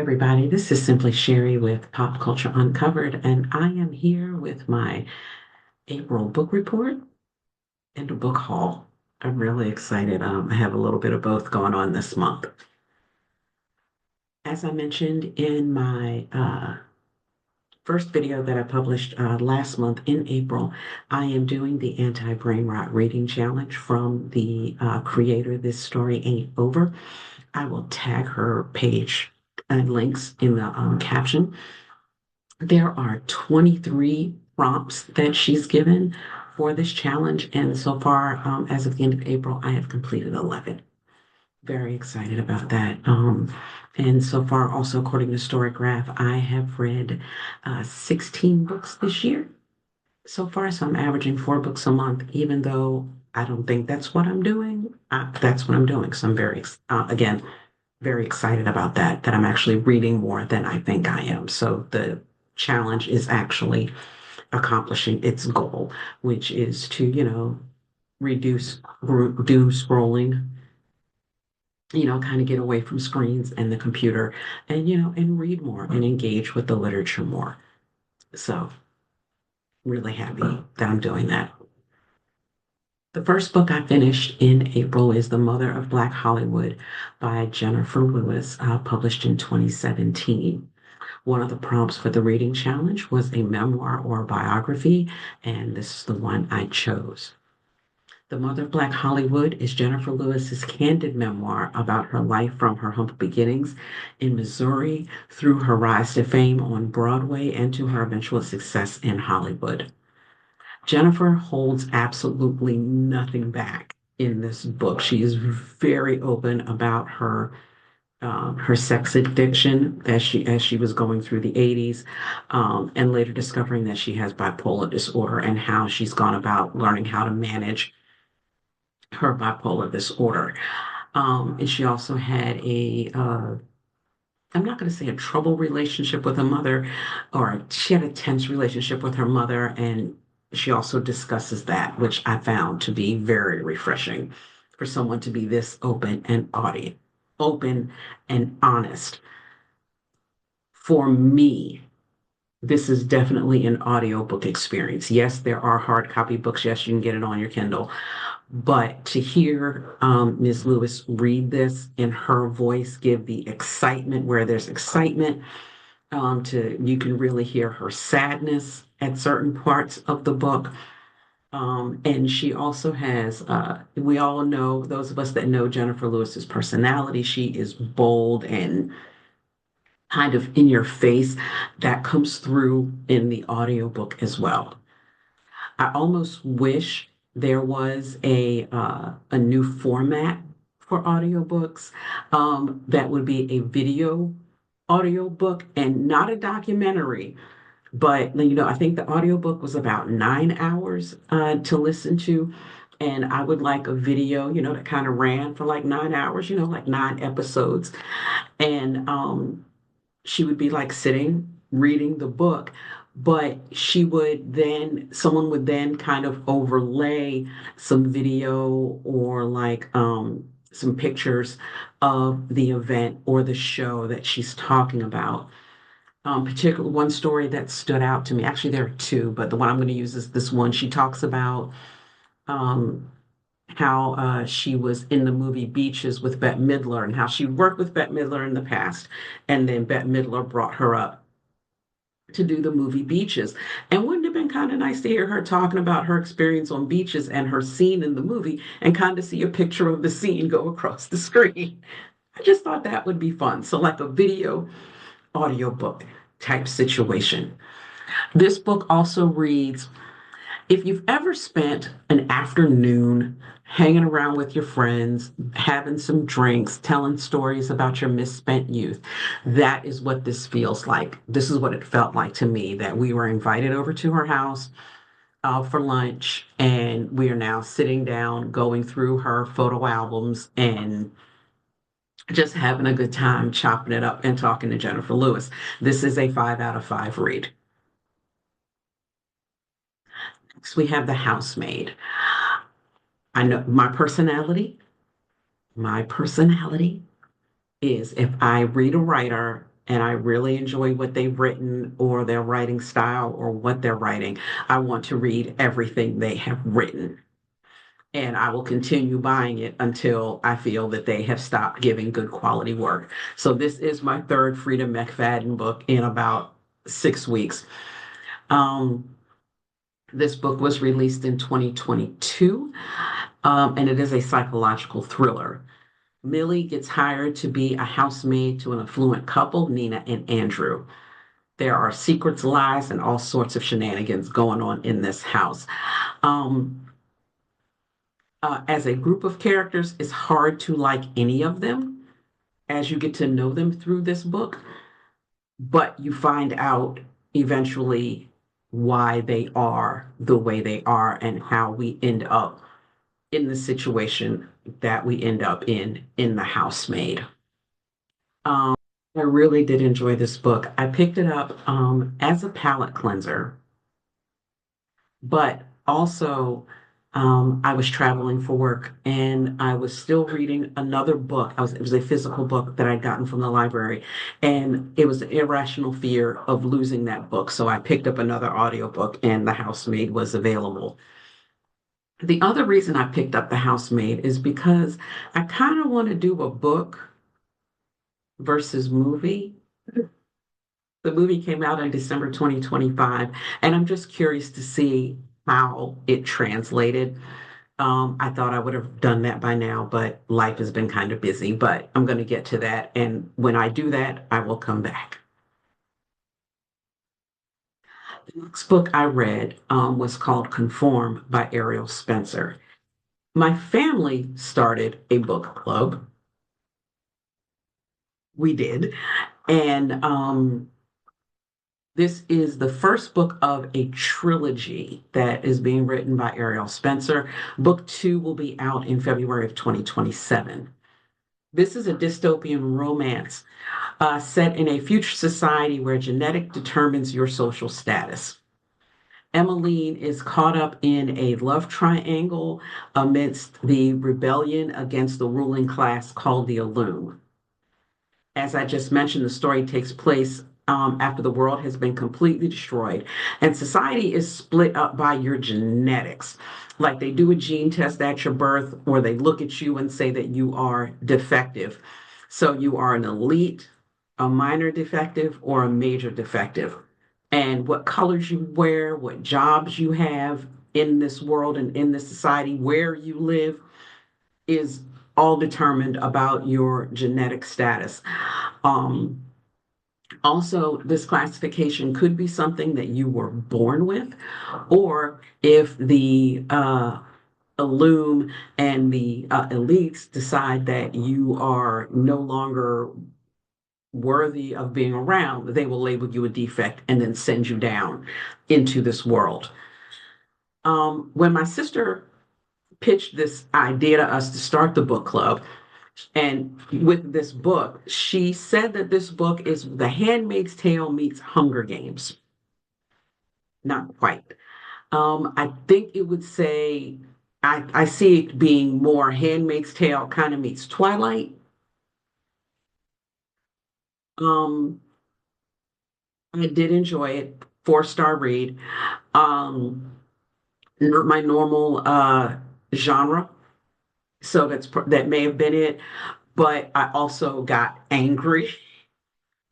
Everybody, this is simply Sherri with Pop Culture Uncovered, and I am here with my April book report and a book haul. I'm really excited. I have a little bit of both going on this month. As I mentioned in my first video that I published last month in April, I am doing the Anti-Brain Rot Reading Challenge from the creator, This Story Ain't Over. I will tag her page and links in the caption. There are 23 prompts that she's given for this challenge, and so far, as of the end of April, I have completed 11. Very excited about that. And so far, also according to Storygraph, I have read 16 books this year so far. So I'm averaging 4 books a month, even though I don't think that's what I'm doing. That's what I'm doing. So I'm again, very excited about that, that I'm actually reading more than I think I am. So the challenge is actually accomplishing its goal, which is to, reduce doom scrolling, kind of get away from screens and the computer and, and read more and engage with the literature more. So really happy that I'm doing that. The first book I finished in April is The Mother of Black Hollywood by Jennifer Lewis, published in 2017. One of the prompts for the reading challenge was a memoir or a biography, and this is the one I chose. The Mother of Black Hollywood is Jennifer Lewis's candid memoir about her life from her humble beginnings in Missouri through her rise to fame on Broadway and to her eventual success in Hollywood. Jennifer holds absolutely nothing back in this book. She is very open about her sex addiction as she was going through the 80s, and later discovering that she has bipolar disorder and how she's gone about learning how to manage her bipolar disorder. And she also had I'm not going to say a troubled relationship with her mother, or she had a tense relationship with her mother, and she also discusses that, which I found to be very refreshing for someone to be this open and honest. For me, this is definitely an audiobook experience. Yes, there are hard copy books. Yes, you can get it on your Kindle. But to hear Ms. Lewis read this in her voice, give the excitement where there's excitement, you can really hear her sadness at certain parts of the book. And she also has, we all know, those of us that know Jennifer Lewis's personality, she is bold and kind of in your face. That comes through in the audiobook as well. I almost wish there was a new format for audiobooks, that would be a video audiobook and not a documentary. But I think the audiobook was about 9 hours to listen to. And I would like a video, that kind of ran for like 9 hours, like 9 episodes. And she would be like sitting reading the book, but someone would then kind of overlay some video or like some pictures of the event or the show that she's talking about. Particularly one story that stood out to me, actually there are two, but the one I'm going to use is this one. She talks about um, how she was in the movie Beaches with Bette Midler, and how she worked with Bette Midler in the past. And then Bette Midler brought her up to do the movie Beaches. And wouldn't it have been kind of nice to hear her talking about her experience on Beaches and her scene in the movie, and kind of see a picture of the scene go across the screen? I just thought that would be fun. So, like a video audiobook type situation. This book also reads, if you've ever spent an afternoon hanging around with your friends, having some drinks, telling stories about your misspent youth, that is what this feels like. This is what it felt like to me, that we were invited over to her house for lunch, and we are now sitting down, going through her photo albums and just having a good time, chopping it up and talking to Jennifer Lewis. This is a 5 out of 5 read. Next, we have The Housemaid. I know my personality is, if I read a writer and I really enjoy what they've written or their writing style or what they're writing, I want to read everything they have written. And I will continue buying it until I feel that they have stopped giving good quality work. So this is my third Freedom McFadden book in about 6 weeks. Um, this book was released in 2022, and it is a psychological thriller. Millie gets hired to be a housemaid to an affluent couple, Nina and Andrew. There are secrets, lies, and all sorts of shenanigans going on in this house. Um, as a group of characters, it's hard to like any of them as you get to know them through this book, but you find out eventually why they are the way they are and how we end up in the situation that we end up in the housemaid. Um, I really did enjoy this book. I picked it up as a palate cleanser, but also I was traveling for work and I was still reading another book. It was a physical book that I'd gotten from the library, and it was the irrational fear of losing that book. So I picked up another audiobook, and The Housemaid was available. The other reason I picked up The Housemaid is because I kind of want to do a book versus movie. The movie came out in December 2025, and I'm just curious to see how it translated. I thought I would have done that by now, but life has been kind of busy. But I'm going to get to that. And when I do that, I will come back. The next book I read was called Conform by Ariel Spencer. My family started a book club. We did. And this is the first book of a trilogy that is being written by Ariel Spencer. Book two will be out in February of 2027. This is a dystopian romance set in a future society where genetic determines your social status. Emmeline is caught up in a love triangle amidst the rebellion against the ruling class called the Illume. As I just mentioned, the story takes place after the world has been completely destroyed and society is split up by your genetics. Like they do a gene test at your birth, or they look at you and say that you are defective. So you are an elite, a minor defective, or a major defective. And what colors you wear, what jobs you have in this world and in this society, where you live is all determined about your genetic status. Um, Also, this classification could be something that you were born with, or if the Illume and the elites decide that you are no longer worthy of being around, they will label you a defect and then send you down into this world. When my sister pitched this idea to us to start the book club, and with this book, she said that this book is The Handmaid's Tale meets Hunger Games. Not quite. I think it would say, I see it being more Handmaid's Tale kind of meets Twilight. Um, I did enjoy it. 4-star read. Um, my normal genre. So that may have been it. But I also got angry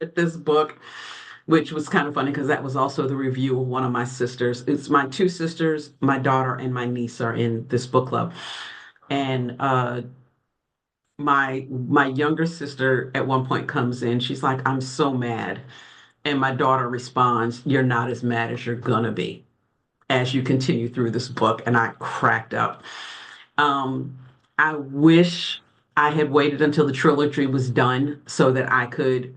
at this book, which was kind of funny because that was also the review of one of my sisters. It's my two sisters, my daughter, and my niece are in this book club. And my younger sister at one point comes in. She's like, "I'm so mad," and my daughter responds, "You're not as mad as you're gonna be," as you continue through this book. And I cracked up. Um, I wish I had waited until the trilogy was done so that I could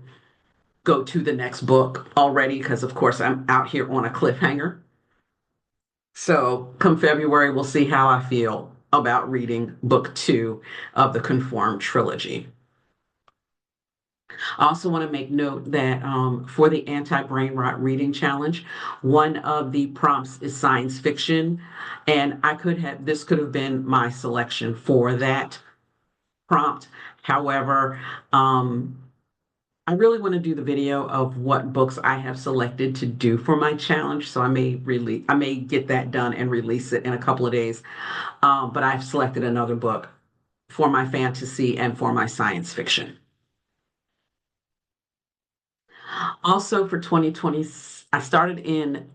go to the next book already, because of course I'm out here on a cliffhanger. So come February, we'll see how I feel about reading book two of the Conform trilogy. I also want to make note that for the anti-brain rot reading challenge, one of the prompts is science fiction, and this could have been my selection for that prompt. However, I really want to do the video of what books I have selected to do for my challenge. So I may get that done and release it in a couple of days. But I've selected another book for my fantasy and for my science fiction. Also for 2020, I started in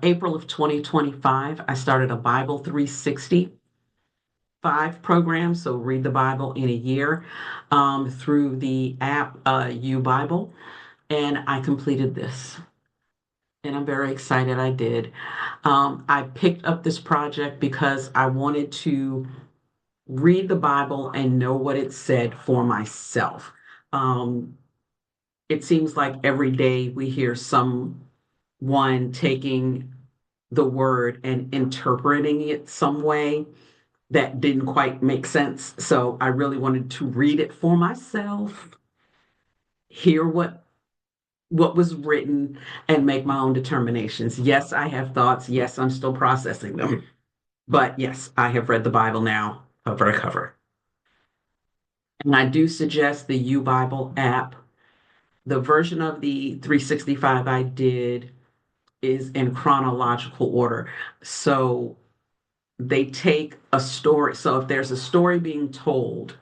April of 2025. I started a Bible 365 program. So read the Bible in a year through the app U Bible. And I completed this. And I'm very excited I did. I picked up this project because I wanted to read the Bible and know what it said for myself. Um, it seems like every day we hear someone taking the word and interpreting it some way that didn't quite make sense. So I really wanted to read it for myself, hear what was written, and make my own determinations. Yes, I have thoughts. Yes, I'm still processing them. But yes, I have read the Bible now cover to cover. And I do suggest the U Bible app. The version of the 365 I did is in chronological order. So they take a story. So if there's a story being told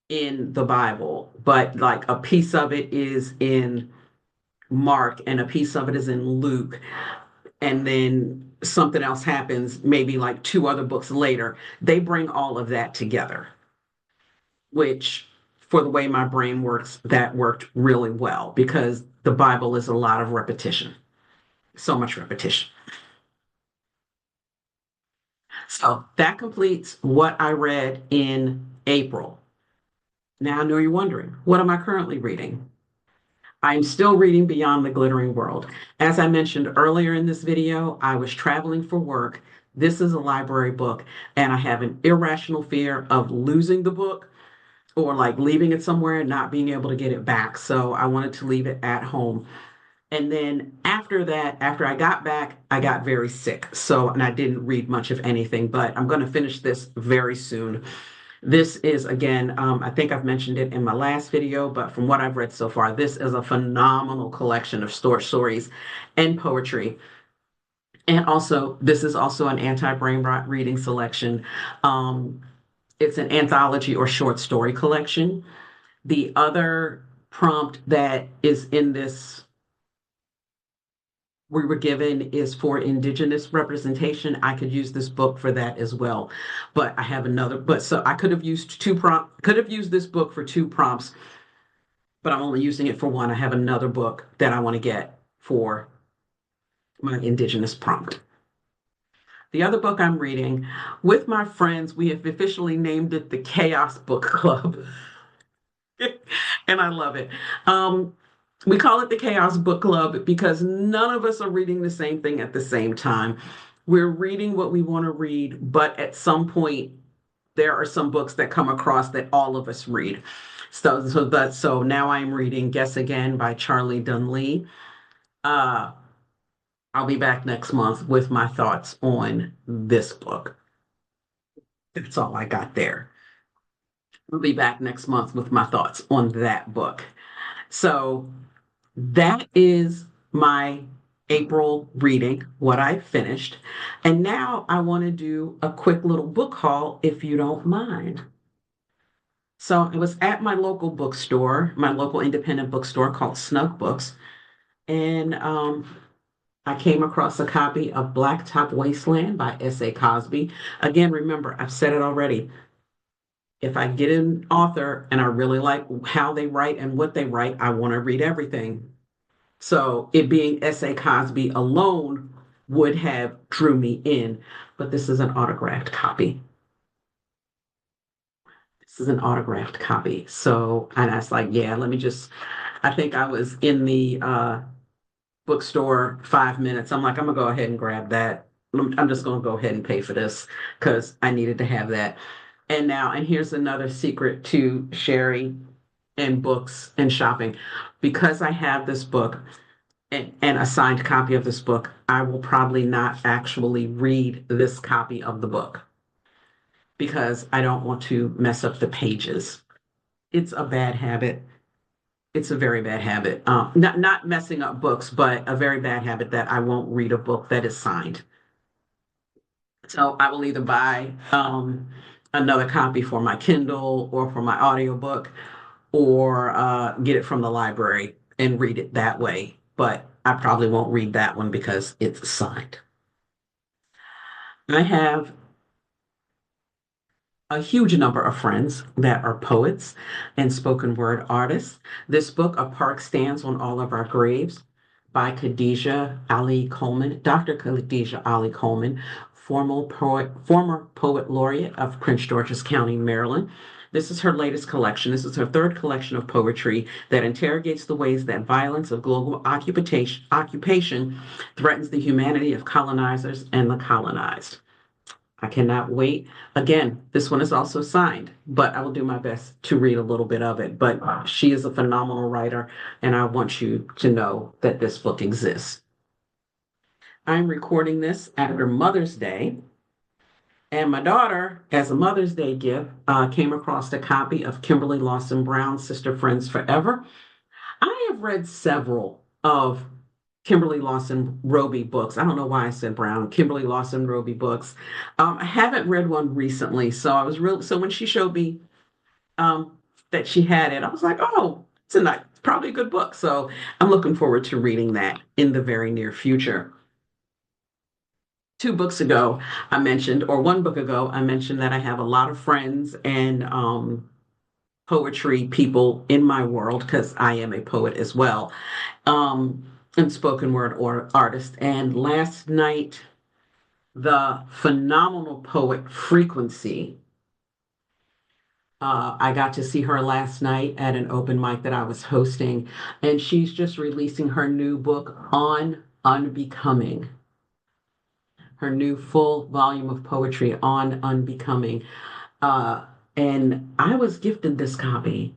in the Bible, but like a piece of it is in Mark and a piece of it is in Luke, and then something else happens, maybe like two other books later, they bring all of that together, which for the way my brain works, that worked really well because the Bible is a lot of repetition, so much repetition. So that completes what I read in April. Now I know you're wondering, what am I currently reading? I'm still reading Beyond the Glittering World. As I mentioned earlier in this video, I was traveling for work. This is a library book, and I have an irrational fear of losing the book or like leaving it somewhere and not being able to get it back. So I wanted to leave it at home. And then after that, after I got back, I got very sick. So, and I didn't read much of anything, but I'm going to finish this very soon. This is, again, I think I've mentioned it in my last video, but from what I've read so far, this is a phenomenal collection of short stories and poetry. And also, this is also an anti-brain rot reading selection. Um, it's an anthology or short story collection. The other prompt that is in this we were given is for Indigenous representation. I could use this book for that as well. But I have another, but so I could have used could have used this book for two prompts, but I'm only using it for one. I have another book that I want to get for my Indigenous prompt. The other book I'm reading with my friends, we have officially named it the Chaos Book Club. And I love it. Um, we call it the Chaos Book Club because none of us are reading the same thing at the same time. We're reading what we want to read, but at some point, there are some books that come across that all of us read. So now I'm reading Guess Again by Charlie Dunlea. Uh, I'll be back next month with my thoughts on this book. That's all I got there. I'll be back next month with my thoughts on that book. So that is my April reading, what I finished. And now I want to do a quick little book haul, if you don't mind. So I was at my local bookstore, my local independent bookstore called Snug Books, and I came across a copy of Blacktop Wasteland by S.A. Cosby. Again, remember, I've said it already. If I get an author and I really like how they write and what they write, I want to read everything. So it being S.A. Cosby alone would have drew me in, but this is an autographed copy. This is an autographed copy. So, and I was like, yeah, let me just, I think I was in the bookstore 5 minutes. I'm like, I'm gonna go ahead and grab that. I'm just gonna go ahead and pay for this because I needed to have that. And now, and here's another secret to Sherri and books and shopping. Because I have this book, and a signed copy of this book, I will probably not actually read this copy of the book because I don't want to mess up the pages. It's a bad habit. It's a very bad habit. Not messing up books, but a very bad habit that I won't read a book that is signed. So I will either buy another copy for my Kindle or for my audiobook, or get it from the library and read it that way. But I probably won't read that one because it's signed. I have a huge number of friends that are poets and spoken word artists. This book, A Park Stands on All of Our Graves, by Khadijah Ali-Coleman, Dr. Khadijah Ali-Coleman, former poet laureate of Prince George's County, Maryland. This is her latest collection. This is her third collection of poetry that interrogates the ways that violence of global occupation threatens the humanity of colonizers and the colonized. I cannot wait. Again, this one is also signed, but I will do my best to read a little bit of it. But she is a phenomenal writer, and I want you to know that this book exists. I'm recording this after Mother's Day, and my daughter, as a Mother's Day gift, came across a copy of Kimberly Lawson Brown's Sister Friends Forever. I have read several of Kimberly Lawson Roby books. I don't know why I said Brown. Kimberly Lawson Roby books. I haven't read one recently, so I was real. So when she showed me that she had it, I was like, oh, it's a nice, probably a good book. So I'm looking forward to reading that in the very near future. 2 books ago, I mentioned, or 1 book ago, I mentioned that I have a lot of friends and poetry people in my world because I am a poet as well, and spoken word or artist. And last night, the phenomenal poet Frequency, I got to see her last night at an open mic that I was hosting, and she's just releasing her new book on unbecoming, her new full volume of poetry on unbecoming. And I was gifted this copy.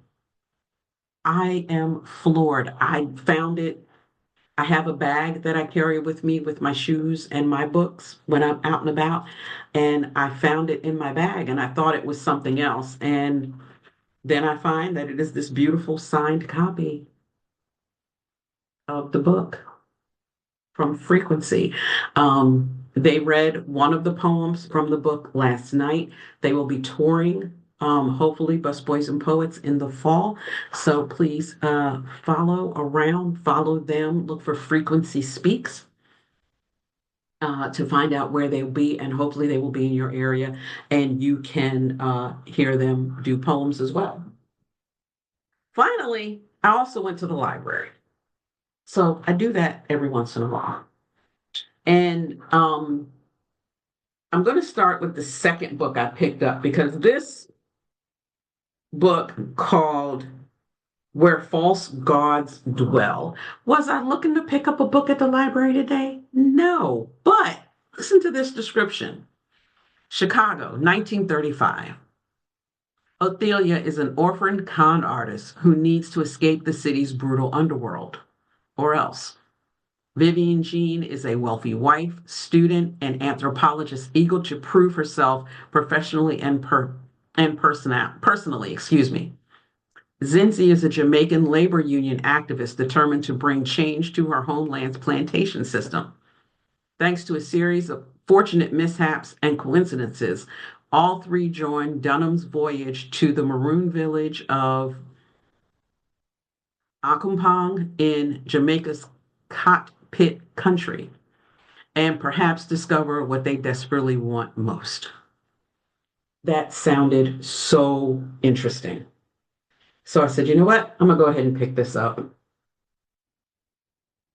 I am floored. I found it. I have a bag that I carry with me with my shoes and my books when I'm out and about. And I found it in my bag and I thought it was something else. And then I find that it is this beautiful signed copy of the book from Frequency. They read one of the poems from the book last night. They will be touring, hopefully, Busboys and Poets in the fall. So please follow them, look for Frequency Speaks to find out where they'll be, and hopefully they will be in your area and you can hear them do poems as well. Finally, I also went to the library. So I do that every once in a while. And I'm going to start with the second book I picked up because this book called Where False Gods Dwell. Was I looking to pick up a book at the library today? No, but listen to this description. Chicago, 1935. Ophelia is an orphaned con artist who needs to escape the city's brutal underworld, or else. Vivian Jean is a wealthy wife, student, and anthropologist eager to prove herself professionally and personally. Excuse me. Zinzi is a Jamaican labor union activist determined to bring change to her homeland's plantation system. Thanks to a series of fortunate mishaps and coincidences, all 3 join Dunham's voyage to the maroon village of Akumpong in Jamaica's Cockpit country and perhaps discover what they desperately want most. That sounded so interesting. So I said, you know what? I'm going to go ahead and pick this up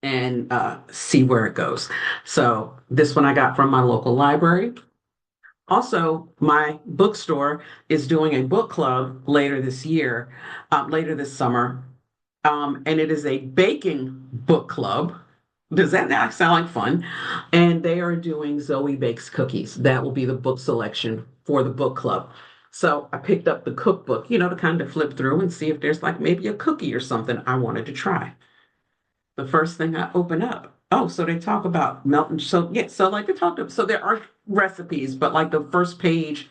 and see where it goes. So this one I got from my local library. Also, my bookstore is doing a book club later this year, later this summer, and it is a baking book club. Does that not sound like fun? And they are doing Zoe Bakes cookies. That will be the book selection for the book club. So I picked up the cookbook, to kind of flip through and see if there's like maybe a cookie or something I wanted to try. The first thing I open up, oh, so they talk about melting. So yeah, so like they talked about, so there are recipes, but like the first page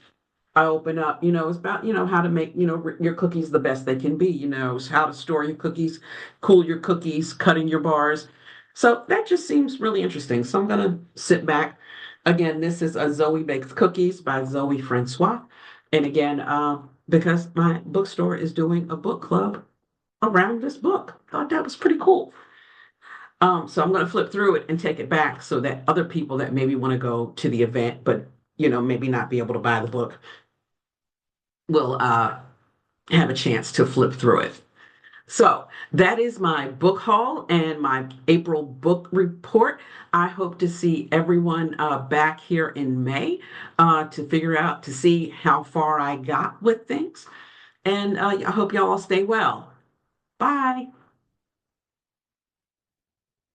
I open up, it's about, how to make, your cookies the best they can be, how to store your cookies, cool your cookies, cutting your bars. So that just seems really interesting. So I'm going to sit back. Again, this is a Zoe Bakes Cookies by Zoe Francois. And again, because my bookstore is doing a book club around this book, I thought that was pretty cool. So I'm going to flip through it and take it back so that other people that maybe want to go to the event, but maybe not be able to buy the book, will have a chance to flip through it. So that is my book haul and my April book report. I hope to see everyone back here in May to figure out to see how far I got with things. And I hope y'all stay well. Bye.